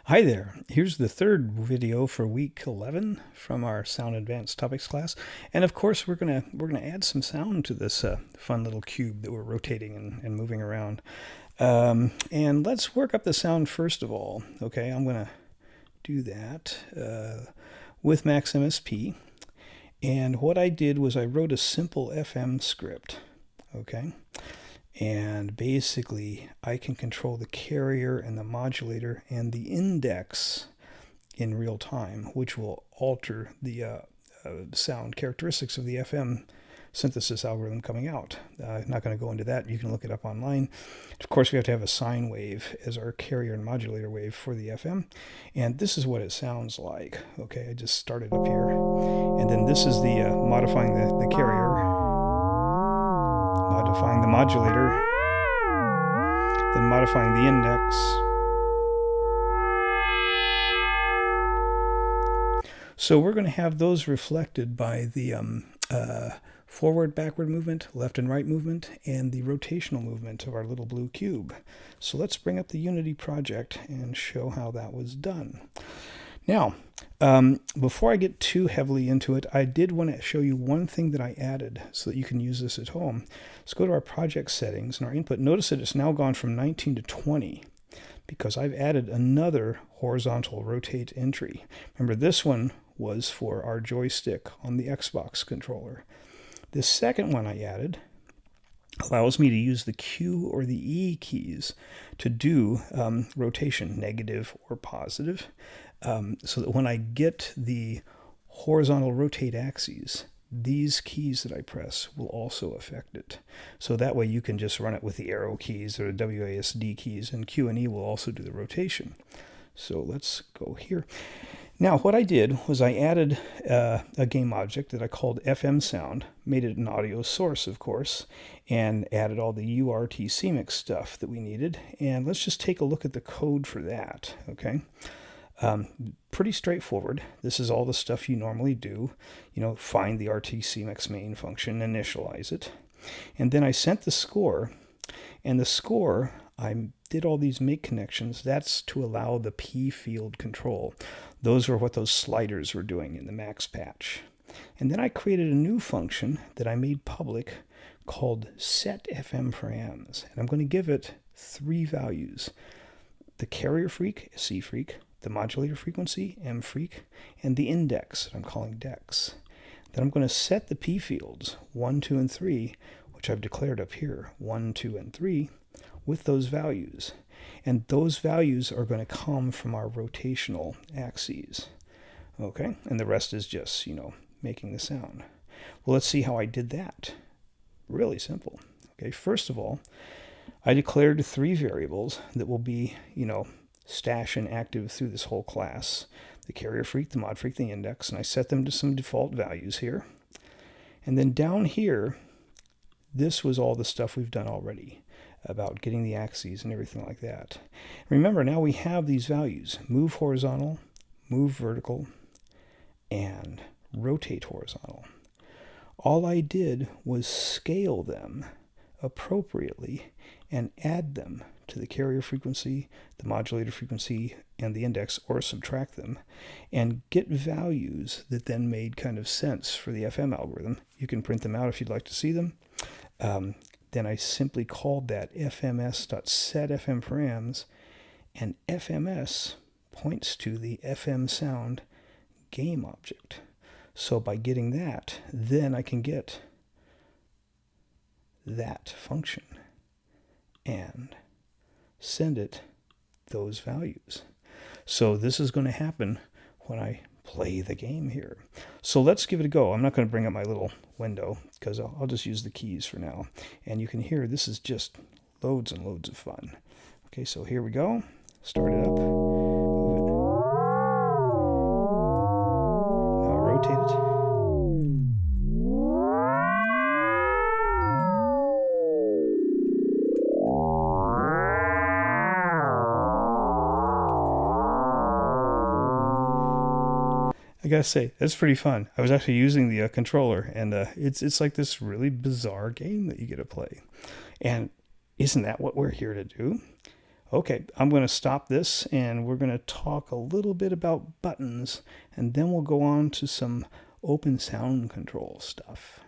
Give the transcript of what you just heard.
Hi there. Here's the third video for week 11 from our Sound Advanced Topics class. And of course, we're gonna add some sound to this fun little cube that we're rotating and moving around. And let's work up the sound first of all. Okay, I'm gonna do that with Max MSP. And what I did was I wrote a simple FM script. Okay. And basically, I can control the carrier and the modulator and the index in real time, which will alter the sound characteristics of the FM synthesis algorithm coming out. I'm not going to go into that. You can look it up online. Of course, we have to have a sine wave as our carrier and modulator wave for the FM. And this is what it sounds like. Okay, I just started up here. And then this is the modifying the carrier, modifying the modulator, then modifying the index. So we're going to have those reflected by the forward, backward movement, left and right movement, and the rotational movement of our little blue cube. So let's bring up the Unity project and show how that was done. Now, before I get too heavily into it, I did want to show you one thing that I added so that you can use this at home. Let's go to our project settings and our input. Notice that it's now gone from 19 to 20 because I've added another horizontal rotate entry. Remember, this one was for our joystick on the Xbox controller. This second one I added allows me to use the Q or the E keys to do rotation, negative or positive. So that when I get the horizontal rotate axes, these keys that I press will also affect it. So that way you can just run it with the arrow keys or the WASD keys, and Q and E will also do the rotation. So let's go here. Now what I did was I added a game object that I called FM Sound, made it an audio source of course, and added all the URT mix stuff that we needed. And let's just take a look at the code for that, okay? Pretty straightforward. This is all the stuff you normally do. You know, find the RTCMX main function, initialize it. And then I sent the score, and the score, I did all these make connections. That's to allow the P field control. Those are what those sliders were doing in the max patch. And then I created a new function that I made public called setFMParams. And I'm going to give it 3 values. The carrier freq, C freq, the modulator frequency, M freq, and the index that I'm calling dex. Then I'm going to set the P fields, 1, 2, and 3, which I've declared up here, 1, 2, and 3, with those values. And those values are going to come from our rotational axes. Okay, and the rest is just, making the sound. Well, let's see how I did that. Really simple. Okay, first of all, I declared 3 variables that will be, stash and active through this whole class. The carrier freq, the mod freq, the index, and I set them to some default values here. And then down here, this was all the stuff we've done already about getting the axes and everything like that. Remember, now we have these values: move horizontal, move vertical, and rotate horizontal. All I did was scale them appropriately and add them to the carrier frequency, the modulator frequency, and the index, or subtract them, and get values that then made kind of sense for the FM algorithm. You can print them out if you'd like to see them. Then I simply called that fms.setFMParams, and FMS points to the FM Sound game object. So by getting that, then I can get that function and send it those values. So this is going to happen when I play the game here. So let's give it a go. I'm not going to bring up my little window because I'll just use the keys for now. And you can hear this is just loads and loads of fun. Okay, so here we go. Start it up. Move it. Now rotate it. I gotta say, that's pretty fun. I was actually using the controller, and it's like this really bizarre game that you get to play. And isn't that what we're here to do? Okay, I'm going to stop this and we're going to talk a little bit about buttons, and then we'll go on to some open sound control stuff.